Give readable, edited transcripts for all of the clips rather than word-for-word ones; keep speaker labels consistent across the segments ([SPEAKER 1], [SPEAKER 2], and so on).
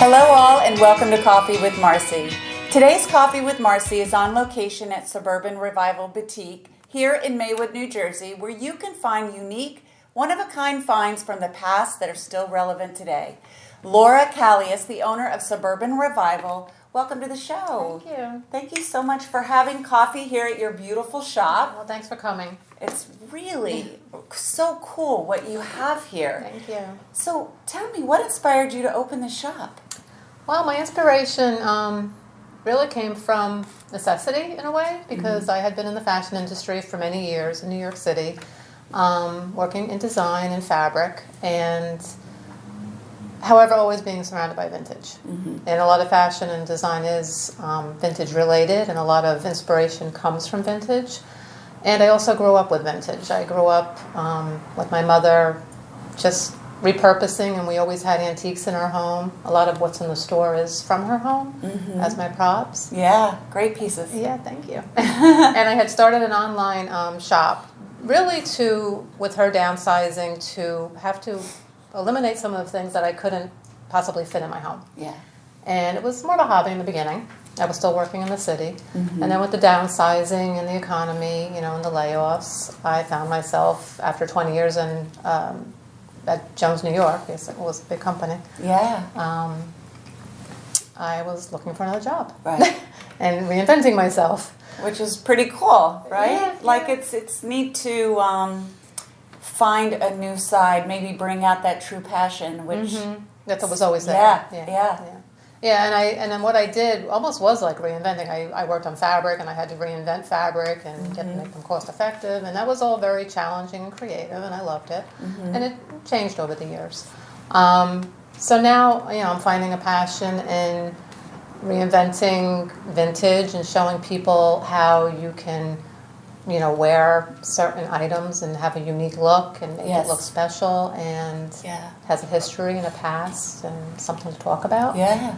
[SPEAKER 1] Hello all and welcome to Coffee with Marci. Today's Coffee with Marci is on location at Suburban Revival Boutique here in Maywood, New Jersey, where you can find unique, one-of-a-kind finds from the past that are still relevant today. Laura Callias, the owner of Suburban Revival, welcome to the show.
[SPEAKER 2] Thank you.
[SPEAKER 1] Thank you so much for having coffee here at your beautiful shop.
[SPEAKER 2] Well, thanks for coming.
[SPEAKER 1] It's really so cool what you have here.
[SPEAKER 2] Thank you.
[SPEAKER 1] So tell me, what inspired you to open the shop?
[SPEAKER 2] Well, my inspiration really came from necessity in a way, because I had been in the fashion industry for many years in New York City, working in design and fabric, and however, always being surrounded by vintage. And a lot of fashion and design is vintage related, and a lot of inspiration comes from vintage. And I also grew up with vintage. I grew up with my mother just repurposing, and we always had antiques in our home. A lot of what's in the store is from her home as my props.
[SPEAKER 1] Yeah, great pieces.
[SPEAKER 2] Yeah, thank you. And I had started an online shop, really with her downsizing, to have to eliminate some of the things that I couldn't possibly fit in my home.
[SPEAKER 1] Yeah.
[SPEAKER 2] And it was more of a hobby in the beginning. I was still working in the city. And then with the downsizing and the economy, and the layoffs, I found myself, after 20 years at Jones, New York, it was a big company.
[SPEAKER 1] Yeah.
[SPEAKER 2] I was looking for another job.
[SPEAKER 1] Right.
[SPEAKER 2] And reinventing myself.
[SPEAKER 1] Which is pretty cool, right?
[SPEAKER 2] Yeah,
[SPEAKER 1] like
[SPEAKER 2] yeah.
[SPEAKER 1] it's neat to find a new side, maybe bring out that true passion, which
[SPEAKER 2] that was always there.
[SPEAKER 1] Yeah.
[SPEAKER 2] And then what I did almost was like reinventing. I worked on fabric, and I had to reinvent fabric and make them cost effective, and that was all very challenging and creative, and I loved it. And it changed over the years. So now, I'm finding a passion in reinventing vintage and showing people how you can, wear certain items and have a unique look and make it look special, and has a history and a past and something to talk about.
[SPEAKER 1] Yeah.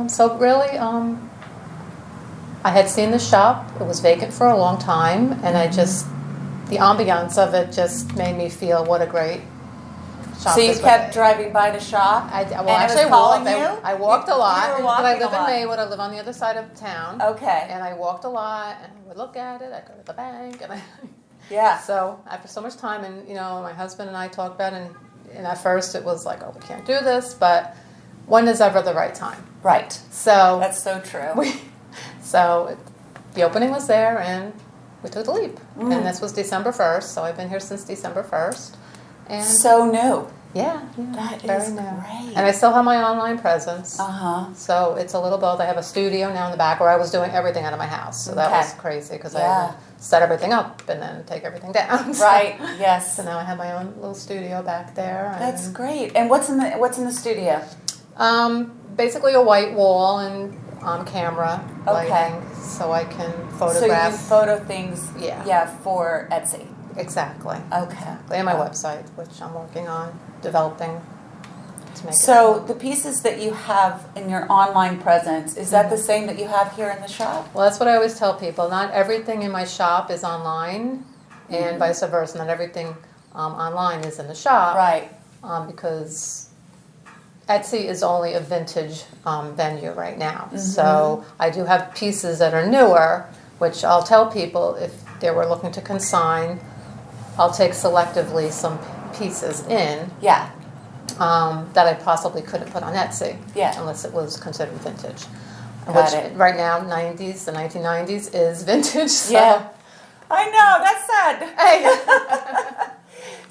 [SPEAKER 2] So really, I had seen the shop. It was vacant for a long time, and the ambiance of it just made me feel what a great shop.
[SPEAKER 1] So you kept driving by the shop?
[SPEAKER 2] I walked a lot.
[SPEAKER 1] You were walking
[SPEAKER 2] but I live
[SPEAKER 1] a lot.
[SPEAKER 2] in Maywood. I live on the other side of town.
[SPEAKER 1] Okay.
[SPEAKER 2] And I walked a lot, and I would look at it. I'd go to the bank, and
[SPEAKER 1] Yeah.
[SPEAKER 2] So after so much time, and my husband and I talked about it, and at first it was like, oh, we can't do this, but when is ever the right time?
[SPEAKER 1] Right.
[SPEAKER 2] So
[SPEAKER 1] That's so true.
[SPEAKER 2] The opening was there, and we took the leap. And this was December 1st, so I've been here since December 1st. And
[SPEAKER 1] So new.
[SPEAKER 2] yeah,
[SPEAKER 1] That
[SPEAKER 2] very
[SPEAKER 1] is
[SPEAKER 2] new.
[SPEAKER 1] great.
[SPEAKER 2] And I still have my online presence.
[SPEAKER 1] Uh-huh.
[SPEAKER 2] So it's a little both. I have a studio now in the back where I was doing everything out of my house. So that was crazy, because I had to set everything up and then take everything down.
[SPEAKER 1] Right. Yes.
[SPEAKER 2] So now I have my own little studio back there.
[SPEAKER 1] That's great. And what's in the studio?
[SPEAKER 2] Basically a white wall and camera
[SPEAKER 1] Okay.
[SPEAKER 2] lighting, so I can photograph.
[SPEAKER 1] So you can photo things.
[SPEAKER 2] Yeah.
[SPEAKER 1] For Etsy.
[SPEAKER 2] Exactly.
[SPEAKER 1] Okay.
[SPEAKER 2] And my website, which I'm working on developing to make
[SPEAKER 1] So the pieces that you have in your online presence, is that the same that you have here in the shop?
[SPEAKER 2] Well, that's what I always tell people. Not everything in my shop is online, and vice versa. Not everything online is in the shop.
[SPEAKER 1] Right.
[SPEAKER 2] Because Etsy is only a vintage venue right now. So I do have pieces that are newer, which I'll tell people if they were looking to consign, I'll take selectively some pieces in
[SPEAKER 1] Yeah.
[SPEAKER 2] that I possibly couldn't put on Etsy unless it was considered vintage.
[SPEAKER 1] Got it.
[SPEAKER 2] Right now, the 1990s is vintage. So.
[SPEAKER 1] Yeah. I know, that's sad.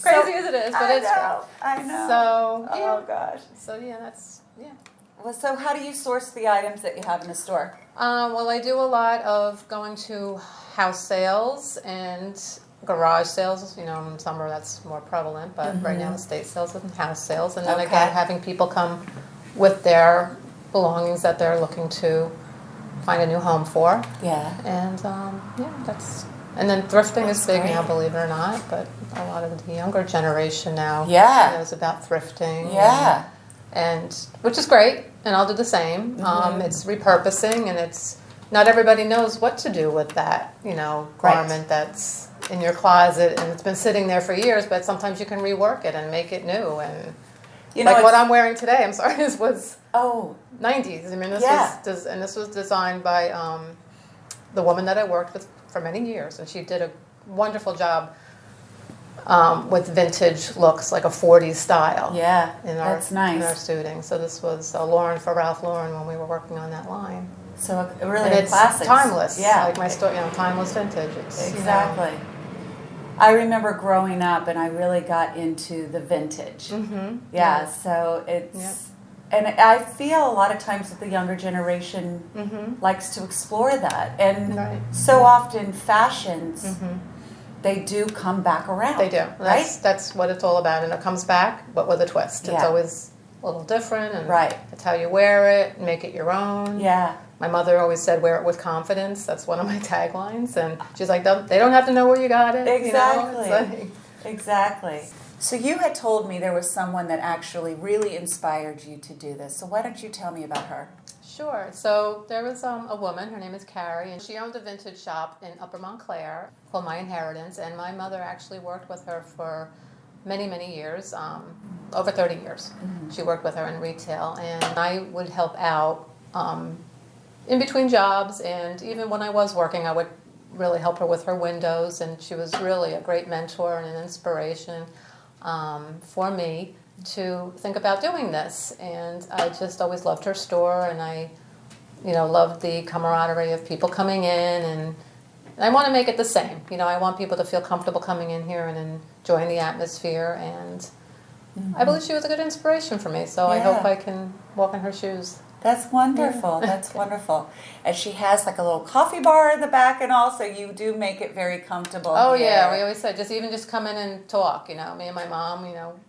[SPEAKER 2] Crazy as it is, but it's true.
[SPEAKER 1] I know.
[SPEAKER 2] So,
[SPEAKER 1] Oh gosh.
[SPEAKER 2] So,
[SPEAKER 1] Well, so how do you source the items that you have in the store?
[SPEAKER 2] Well, I do a lot of going to house sales and garage sales. In summer that's more prevalent, but right now estate sales and house sales. And then again, having people come with their belongings that they're looking to find a new home for.
[SPEAKER 1] Yeah.
[SPEAKER 2] And and then thrifting is big now, believe it or not. But a lot of the younger generation now knows about thrifting.
[SPEAKER 1] Yeah.
[SPEAKER 2] And which is great, and I'll do the same. It's repurposing, and it's not everybody knows what to do with that, garment that's in your closet and it's been sitting there for years. But sometimes you can rework it and make it new. And
[SPEAKER 1] You know,
[SPEAKER 2] like what I'm wearing today, I'm sorry, this was
[SPEAKER 1] oh
[SPEAKER 2] 90s. I mean, this
[SPEAKER 1] Yeah.
[SPEAKER 2] was, and this was designed by the woman that I worked with for many years, and she did a wonderful job with vintage looks, like a 40s style.
[SPEAKER 1] yeah,
[SPEAKER 2] In our,
[SPEAKER 1] that's nice.
[SPEAKER 2] in our suiting. So this was Lauren for Ralph Lauren when we were working on that line.
[SPEAKER 1] So really
[SPEAKER 2] And
[SPEAKER 1] a
[SPEAKER 2] it's
[SPEAKER 1] classic.
[SPEAKER 2] timeless.
[SPEAKER 1] Yeah,
[SPEAKER 2] Like my story, timeless vintage. It's,
[SPEAKER 1] exactly. I remember growing up, and I really got into the vintage.
[SPEAKER 2] Mm-hmm.
[SPEAKER 1] Yeah, so it's, and I feel a lot of times that the younger generation likes to explore that, and
[SPEAKER 2] Right.
[SPEAKER 1] so often fashions
[SPEAKER 2] Mm-hmm.
[SPEAKER 1] they do come back around.
[SPEAKER 2] They do.
[SPEAKER 1] right?
[SPEAKER 2] That's what it's all about, and it comes back, but with a twist. It's
[SPEAKER 1] Yeah.
[SPEAKER 2] always a little different, and
[SPEAKER 1] Right.
[SPEAKER 2] it's how you wear it, make it your own.
[SPEAKER 1] Yeah,
[SPEAKER 2] My mother always said, "Wear it with confidence." That's one of my taglines, and she's like, "They don't have to know where you got it."
[SPEAKER 1] exactly,
[SPEAKER 2] You know? It's like,
[SPEAKER 1] exactly. So you had told me there was someone that actually really inspired you to do this. So why don't you tell me about her?
[SPEAKER 2] Sure. So there was a woman, her name is Carrie, and she owned a vintage shop in Upper Montclair called My Inheritance, and my mother actually worked with her for many, many years, over 30 years. She worked with her in retail, and I would help out in between jobs, and even when I was working, I would really help her with her windows, and she was really a great mentor and an inspiration for me to think about doing this. And I just always loved her store, and I, loved the camaraderie of people coming in, and I want to make it the same. I want people to feel comfortable coming in here and enjoying the atmosphere, and I believe she was a good inspiration for me, so I hope I can walk in her shoes.
[SPEAKER 1] That's wonderful. That's wonderful. And she has like a little coffee bar in the back, and also you do make it very comfortable.
[SPEAKER 2] Oh
[SPEAKER 1] here.
[SPEAKER 2] yeah, we always said just come in and talk. Me and my mom.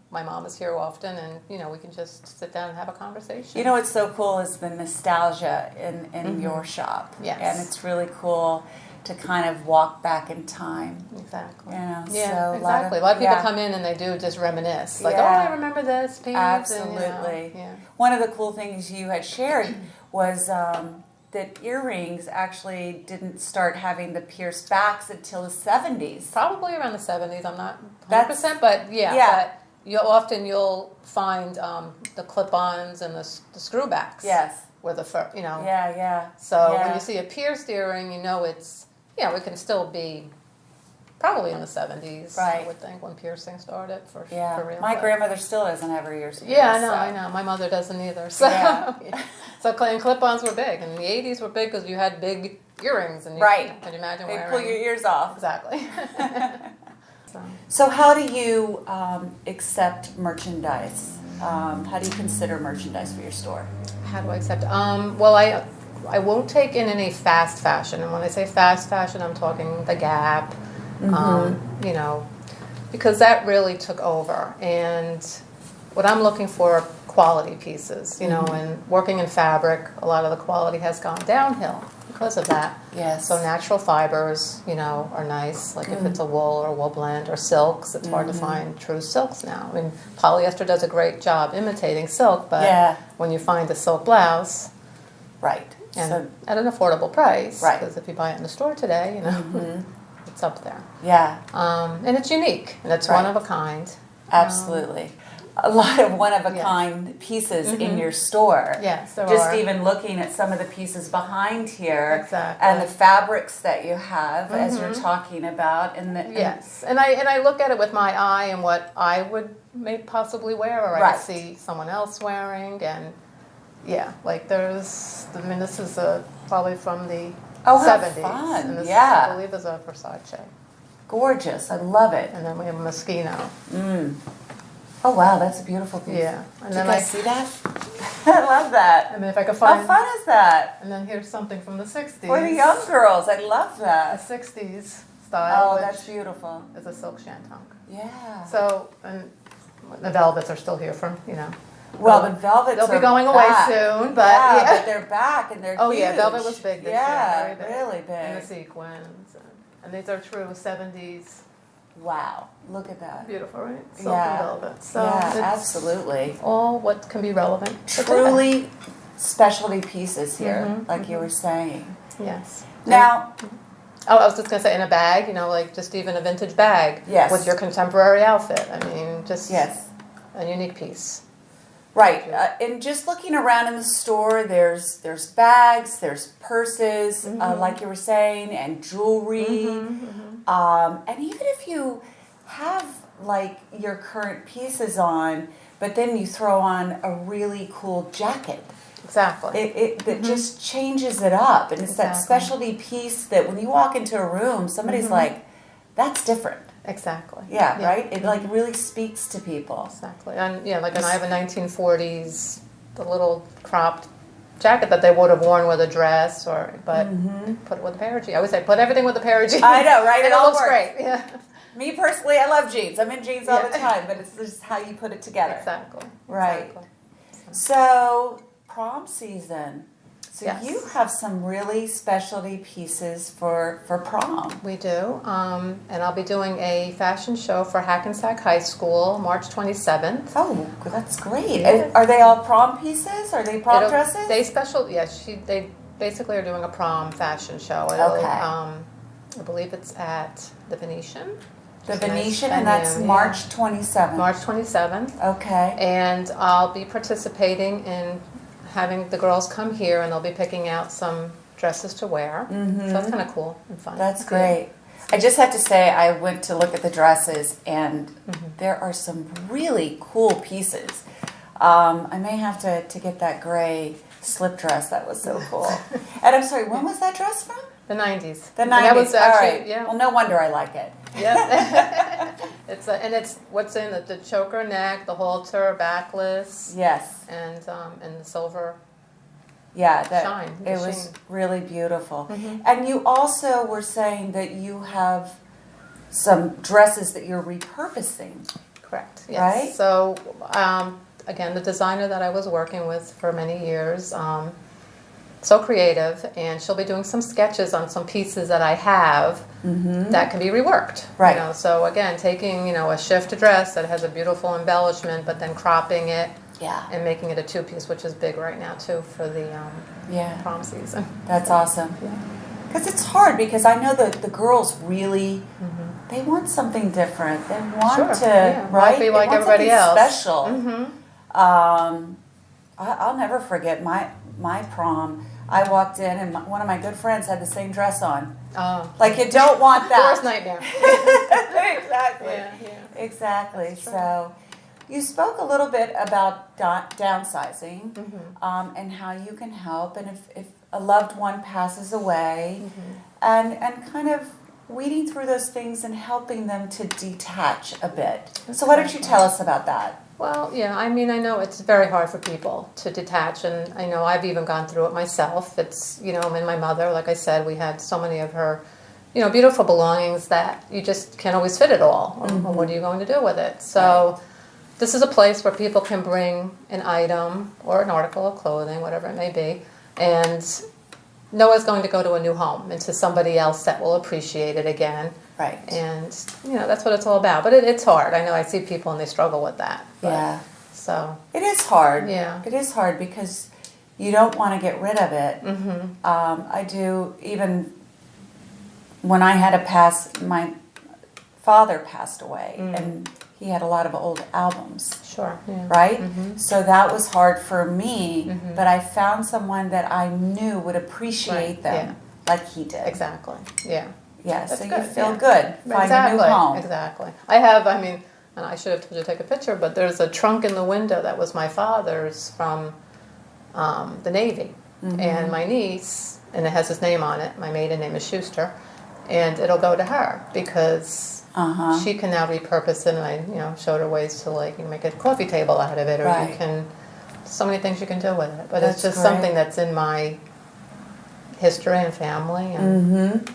[SPEAKER 2] My mom is here often, and we can just sit down and have a conversation.
[SPEAKER 1] What's so cool is the nostalgia in your shop.
[SPEAKER 2] Yes.
[SPEAKER 1] And it's really cool to kind of walk back in time.
[SPEAKER 2] Exactly.
[SPEAKER 1] Yeah,
[SPEAKER 2] Yeah,
[SPEAKER 1] so
[SPEAKER 2] exactly. A lot of people
[SPEAKER 1] yeah.
[SPEAKER 2] come in and they do just reminisce. Like,
[SPEAKER 1] Yeah.
[SPEAKER 2] oh, I remember this piece.
[SPEAKER 1] Absolutely.
[SPEAKER 2] And,
[SPEAKER 1] One of the cool things you had shared was that earrings actually didn't start having the pierced backs until the 70s.
[SPEAKER 2] probably around the 70s. I'm not 100%,
[SPEAKER 1] That's-
[SPEAKER 2] but yeah.
[SPEAKER 1] yeah.
[SPEAKER 2] But you'll find the clip-ons and the screw-backs.
[SPEAKER 1] Yes.
[SPEAKER 2] With the fur,
[SPEAKER 1] Yeah.
[SPEAKER 2] So
[SPEAKER 1] Yeah.
[SPEAKER 2] when you see a pierced earring, it's, it can still be probably in the 70s,
[SPEAKER 1] Right.
[SPEAKER 2] I would think, when piercing started for
[SPEAKER 1] Yeah.
[SPEAKER 2] real.
[SPEAKER 1] My
[SPEAKER 2] but-
[SPEAKER 1] grandmother still doesn't have her ears pierced.
[SPEAKER 2] Yeah,
[SPEAKER 1] so.
[SPEAKER 2] I know. My mother doesn't either. So,
[SPEAKER 1] Yeah.
[SPEAKER 2] so clip-ons were big, and the 80s were big because you had big earrings, and
[SPEAKER 1] Right.
[SPEAKER 2] Can you imagine
[SPEAKER 1] They
[SPEAKER 2] wearing?
[SPEAKER 1] pull your ears off.
[SPEAKER 2] Exactly. So,
[SPEAKER 1] So how do you accept merchandise? How do you consider merchandise for your store?
[SPEAKER 2] how do I accept? Well, I won't take in any fast fashion, and when I say fast fashion, I'm talking the Gap, because that really took over. And what I'm looking for are quality pieces, and working in fabric, a lot of the quality has gone downhill because of that.
[SPEAKER 1] Yes.
[SPEAKER 2] So natural fibers, are nice, like if it's a wool or wool blend or silks, it's hard to find true silks now. I mean, polyester does a great job imitating silk, but
[SPEAKER 1] Yeah.
[SPEAKER 2] when you find a silk blouse,
[SPEAKER 1] Right.
[SPEAKER 2] and
[SPEAKER 1] So
[SPEAKER 2] at an affordable price,
[SPEAKER 1] Right.
[SPEAKER 2] because if you buy it in the store today, it's up there.
[SPEAKER 1] yeah,
[SPEAKER 2] And it's unique, and it's
[SPEAKER 1] Right.
[SPEAKER 2] one of a kind.
[SPEAKER 1] absolutely. A lot of one-of-a-kind pieces in your store.
[SPEAKER 2] Yes, there
[SPEAKER 1] Just
[SPEAKER 2] are.
[SPEAKER 1] even looking at some of the pieces behind here,
[SPEAKER 2] Exactly.
[SPEAKER 1] and the fabrics that you have, as you're talking about, and the
[SPEAKER 2] Yes, and I look at it with my eye and what I would may possibly wear, or I
[SPEAKER 1] Right.
[SPEAKER 2] could see someone else wearing, and like this is probably from the
[SPEAKER 1] Oh, how
[SPEAKER 2] 70s.
[SPEAKER 1] fun.
[SPEAKER 2] And this
[SPEAKER 1] Yeah.
[SPEAKER 2] I believe is a Versace.
[SPEAKER 1] gorgeous. I love it.
[SPEAKER 2] And then we have a Moschino.
[SPEAKER 1] Oh wow, that's a beautiful piece.
[SPEAKER 2] Yeah. And
[SPEAKER 1] Did you
[SPEAKER 2] then
[SPEAKER 1] guys see that? I love that.
[SPEAKER 2] and then if I could
[SPEAKER 1] How
[SPEAKER 2] find
[SPEAKER 1] fun is that?
[SPEAKER 2] and then here's something from the 60s.
[SPEAKER 1] For the young girls, I love
[SPEAKER 2] The
[SPEAKER 1] that.
[SPEAKER 2] 60s style,
[SPEAKER 1] Oh,
[SPEAKER 2] which
[SPEAKER 1] that's beautiful.
[SPEAKER 2] is a silk shantung.
[SPEAKER 1] Yeah.
[SPEAKER 2] So, and the velvets are still here from,
[SPEAKER 1] Well, the velvets
[SPEAKER 2] they'll be
[SPEAKER 1] are
[SPEAKER 2] going away
[SPEAKER 1] back.
[SPEAKER 2] soon, but
[SPEAKER 1] yeah,
[SPEAKER 2] yeah.
[SPEAKER 1] but they're back and they're
[SPEAKER 2] Oh
[SPEAKER 1] huge.
[SPEAKER 2] yeah, velvet was big this
[SPEAKER 1] yeah,
[SPEAKER 2] year. Very big.
[SPEAKER 1] really
[SPEAKER 2] And the
[SPEAKER 1] big.
[SPEAKER 2] sequins. And these are true 70s.
[SPEAKER 1] Wow, look at that.
[SPEAKER 2] Beautiful, right? Silk
[SPEAKER 1] Yeah.
[SPEAKER 2] and velvet. So
[SPEAKER 1] Yeah,
[SPEAKER 2] it's
[SPEAKER 1] absolutely.
[SPEAKER 2] all what can be relevant. for today.
[SPEAKER 1] Truly specialty pieces here,
[SPEAKER 2] Mhm,
[SPEAKER 1] like you were saying.
[SPEAKER 2] Yes.
[SPEAKER 1] Now,
[SPEAKER 2] Oh, I was just going to say in a bag, like just even a vintage bag
[SPEAKER 1] Yes.
[SPEAKER 2] with your contemporary outfit. I mean, just
[SPEAKER 1] yes,
[SPEAKER 2] a unique piece.
[SPEAKER 1] Right, and just looking around in the store, there's bags, there's purses, like you were saying, and jewelry, and even if you have like your current pieces on, but then you throw on a really cool jacket.
[SPEAKER 2] Exactly.
[SPEAKER 1] It just changes it up, and it's that specialty piece that when you walk into a room, somebody's like, "That's different."
[SPEAKER 2] Exactly.
[SPEAKER 1] Yeah, right? It like really speaks to people.
[SPEAKER 2] Exactly. And yeah, like, and I have a 1940s, the little cropped jacket that they would have worn with a dress, but put it with a pair of jeans. I always say, put everything with a pair of jeans.
[SPEAKER 1] I know, right?
[SPEAKER 2] And it
[SPEAKER 1] all
[SPEAKER 2] looks
[SPEAKER 1] works.
[SPEAKER 2] great. Yeah.
[SPEAKER 1] Me personally, I love jeans. I'm in jeans all the time, but it's just how you put it together.
[SPEAKER 2] Exactly.
[SPEAKER 1] Right.
[SPEAKER 2] Exactly.
[SPEAKER 1] So, prom season. So
[SPEAKER 2] Yes.
[SPEAKER 1] you have some really specialty pieces for prom.
[SPEAKER 2] We do. And I'll be doing a fashion show for Hackensack High School, March 27th.
[SPEAKER 1] Oh, that's great.
[SPEAKER 2] Yeah.
[SPEAKER 1] Are they all prom pieces? Are they prom dresses?
[SPEAKER 2] They basically are doing a prom fashion show.
[SPEAKER 1] Okay.
[SPEAKER 2] I believe it's at the Venetian.
[SPEAKER 1] The
[SPEAKER 2] Which is a nice
[SPEAKER 1] Venetian, and that's
[SPEAKER 2] venue,
[SPEAKER 1] March 27th.
[SPEAKER 2] March 27th.
[SPEAKER 1] Okay.
[SPEAKER 2] And I'll be participating in having the girls come here, and they'll be picking out some dresses to wear. So that's kind of cool and fun.
[SPEAKER 1] That's great. I just have to say, I went to look at the dresses, and there are some really cool pieces. I may have to get that gray slip dress. That was so cool. And I'm sorry, when was that dress from?
[SPEAKER 2] The 90s.
[SPEAKER 1] The 90s.
[SPEAKER 2] And that was actually,
[SPEAKER 1] all right.
[SPEAKER 2] yeah.
[SPEAKER 1] Well, no wonder I like it.
[SPEAKER 2] Yeah. It's what's in it, the choker neck, the halter, backless.
[SPEAKER 1] Yes.
[SPEAKER 2] And the silver.
[SPEAKER 1] Yeah,
[SPEAKER 2] shine.
[SPEAKER 1] It was really beautiful. And you also were saying that you have some dresses that you're repurposing.
[SPEAKER 2] Correct. Yes.
[SPEAKER 1] Right?
[SPEAKER 2] So again, the designer that I was working with for many years, so creative, and she'll be doing some sketches on some pieces that I have that can be reworked.
[SPEAKER 1] Right.
[SPEAKER 2] You know, so again, taking a shift dress that has a beautiful embellishment, but then cropping it.
[SPEAKER 1] Yeah.
[SPEAKER 2] And making it a two-piece, which is big right now too for the prom season.
[SPEAKER 1] That's awesome. Because it's hard, because I know that the girls really, they want something different. They want to, right?
[SPEAKER 2] Be like
[SPEAKER 1] they want
[SPEAKER 2] everybody else.
[SPEAKER 1] Special. I'll never forget my prom. I walked in, and one of my good friends had the same dress on.
[SPEAKER 2] Oh.
[SPEAKER 1] Like, you don't want that.
[SPEAKER 2] Worst nightmare.
[SPEAKER 1] Exactly. Exactly. So, you spoke a little bit about downsizing and how you can help, and if a loved one passes away, and kind of weeding through those things and helping them to detach a bit. So why don't you tell us about that?
[SPEAKER 2] Well, yeah, I mean, I know it's very hard for people to detach, and I know I've even gone through it myself. It's, in my mother, like I said, we had so many of her, beautiful belongings that you just can't always fit it all. What are you going to do with it? So this is a place where people can bring an item or an article of clothing, whatever it may be, and know it's going to go to a new home and to somebody else that will appreciate it again.
[SPEAKER 1] Right.
[SPEAKER 2] And, that's what it's all about. But it's hard. I know I see people and they struggle with that.
[SPEAKER 1] Yeah.
[SPEAKER 2] So.
[SPEAKER 1] It is hard.
[SPEAKER 2] Yeah.
[SPEAKER 1] It is hard because you don't want to get rid of it. I do, even when I had my father passed away, and he had a lot of old albums.
[SPEAKER 2] Sure. Yeah.
[SPEAKER 1] Right? So that was hard for me, but I found someone that I knew would appreciate them like he did.
[SPEAKER 2] Exactly. Yeah.
[SPEAKER 1] Yeah,
[SPEAKER 2] That's
[SPEAKER 1] so you
[SPEAKER 2] good,
[SPEAKER 1] feel good. Find a new home.
[SPEAKER 2] Exactly. I have, and I should have told you to take a picture, but there's a trunk in the window that was my father's from the Navy. And my niece, and it has his name on it, my maiden name is Schuster, and it'll go to her because she can now repurpose it, and I showed her ways to you can make a coffee table out of it, or you can, so many things you can do with it. But it's just something that's in my history and family. And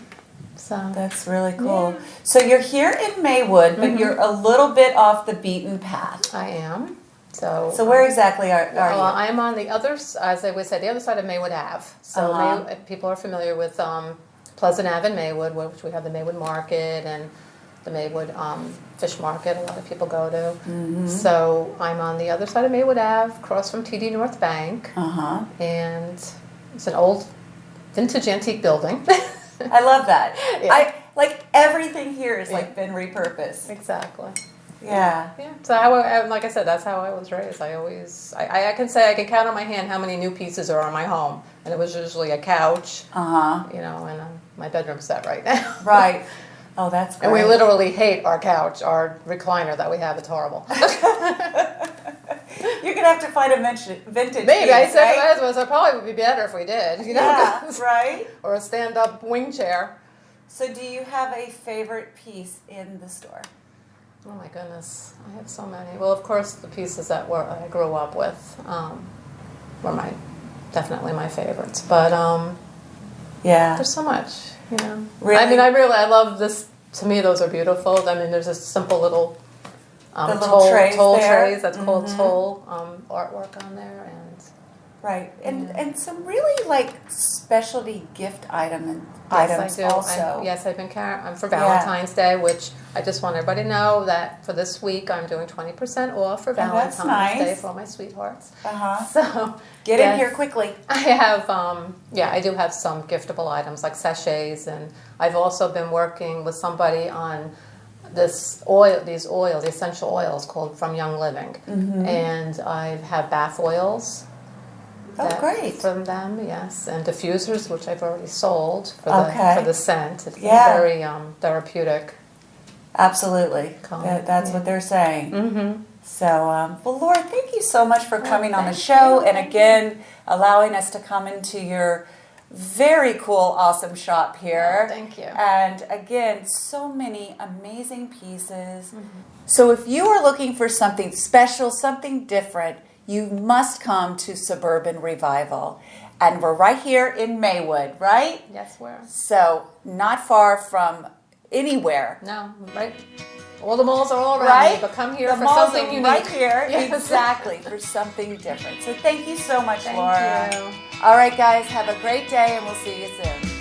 [SPEAKER 2] so
[SPEAKER 1] that's really cool. Yeah. So you're here in Maywood, but you're a little bit off the beaten path.
[SPEAKER 2] I am. So
[SPEAKER 1] where exactly are you?
[SPEAKER 2] I'm on the other, as I would say, the other side of Maywood Ave. So people are familiar with Pleasant Ave in Maywood, which we have the Maywood Market and the Maywood Fish Market. A lot of people go to. So I'm on the other side of Maywood Ave, across from TD North Bank, and it's an old vintage antique building.
[SPEAKER 1] I love that.
[SPEAKER 2] Yeah.
[SPEAKER 1] Everything here is been repurposed.
[SPEAKER 2] Exactly.
[SPEAKER 1] Yeah.
[SPEAKER 2] So like I said, that's how I was raised. I can say I can count on my hand how many new pieces are in my home, and it was usually a couch, and my bedroom set right now.
[SPEAKER 1] Right. Oh, that's great.
[SPEAKER 2] And we literally hate our couch, our recliner that we have. It's horrible.
[SPEAKER 1] You're gonna have to find a vintage.
[SPEAKER 2] Maybe
[SPEAKER 1] piece,
[SPEAKER 2] I said
[SPEAKER 1] right?
[SPEAKER 2] to my husband, it probably would be better if we did.
[SPEAKER 1] Yeah, right.
[SPEAKER 2] Or a stand-up wing chair.
[SPEAKER 1] So, do you have a favorite piece in the store?
[SPEAKER 2] Oh my goodness, I have so many. Well, of course, the pieces that I grew up with were definitely my favorites. But
[SPEAKER 1] yeah,
[SPEAKER 2] there's so much,
[SPEAKER 1] Really?
[SPEAKER 2] I mean, I love this. To me, those are beautiful. I mean, there's a simple little
[SPEAKER 1] toll
[SPEAKER 2] trays that's called toll artwork on there, and
[SPEAKER 1] right, and some really like specialty gift items
[SPEAKER 2] yes, I do.
[SPEAKER 1] also.
[SPEAKER 2] I've been carrying for Valentine's Day, which I just want everybody to know that for this week I'm doing 20% off for Valentine's Day for all my sweethearts. So
[SPEAKER 1] get in here quickly.
[SPEAKER 2] I have I do have some giftable items like sachets, and I've also been working with somebody on these essential oils called From Young Living, and I have bath oils.
[SPEAKER 1] Oh, great.
[SPEAKER 2] From them, yes. And diffusers, which I've already sold for the scent. It's very therapeutic.
[SPEAKER 1] Absolutely. That's what they're saying. Mm-hmm. So, well, Laura, thank you so much for coming on the show and again allowing us to come into your very cool, awesome shop here.
[SPEAKER 2] Oh, thank you.
[SPEAKER 1] And again, so many amazing pieces. Mm-hmm. So if you are looking for something special, something different, you must come to Suburban Revival. And we're right here in Maywood, right?
[SPEAKER 2] Yes, we're.
[SPEAKER 1] So not far from anywhere.
[SPEAKER 2] No, right. All the malls are all around me, but come here for something unique.
[SPEAKER 1] Right here,
[SPEAKER 2] Yes.
[SPEAKER 1] exactly, for something different. So thank you so much, Laura.
[SPEAKER 2] Thank you.
[SPEAKER 1] All right, guys, have a great day, and we'll see you soon.